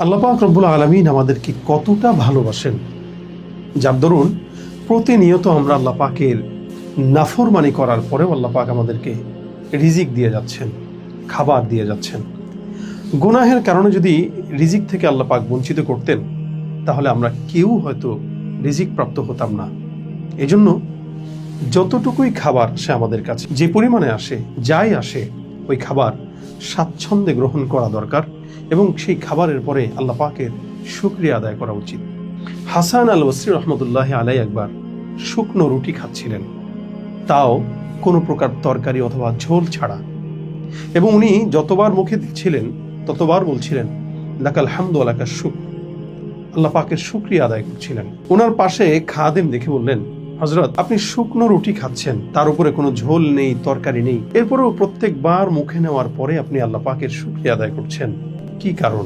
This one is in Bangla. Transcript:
আল্লাহ পাক রব্বুল আলামিন আমাদেরকে কতটা ভালোবাসেন, যার দরুন প্রতিনিয়ত আমরা আল্লাহ পাকের নাফরমানি করার পরেও আল্লাহ পাক আমাদেরকে রিজিক দিয়ে যাচ্ছেন, খাবার দিয়ে যাচ্ছেন। গুনাহের কারণে যদি রিজিক থেকে আল্লাহ পাক বঞ্চিত করতেন, তাহলে আমরা কেউ হয়তো রিজিক প্রাপ্ত হতাম না। এজন্য যতটুকুই খাবার সে আমাদের কাছে যে পরিমাণে আসে, যাই আসে, ওই খাবার স্বাচ্ছন্দ্যে গ্রহণ করা দরকার এবং সেই খাবারের পরে আল্লাহ পাকের শুকরিয়া আদায় করা উচিত। হাসান আল বসরি রহমতুল্লাহ আলাই একবার শুকনো রুটি খাচ্ছিলেন, তাও কোনো প্রকার তরকারি অথবা ঝোল ছাড়া, এবং উনি যতবার মুখে দিচ্ছিলেন ততবার বলছিলেন লাকাল হামদু ওয়া লাকাশ শুকর, আল্লাহ পাকের শুকরিয়া আদায় করছিলেন। ওনার পাশে খাদেম দেখে বললেন, হযরত, আপনি শুকনো রুটি খাচ্ছেন, তার উপরে কোনো ঝোল নেই, তরকারি নেই, এরপরেও প্রত্যেকবার মুখে নেওয়ার পরে আপনি আল্লাহ পাকের শুকরিয়া আদায় করছেন, কি কারণ?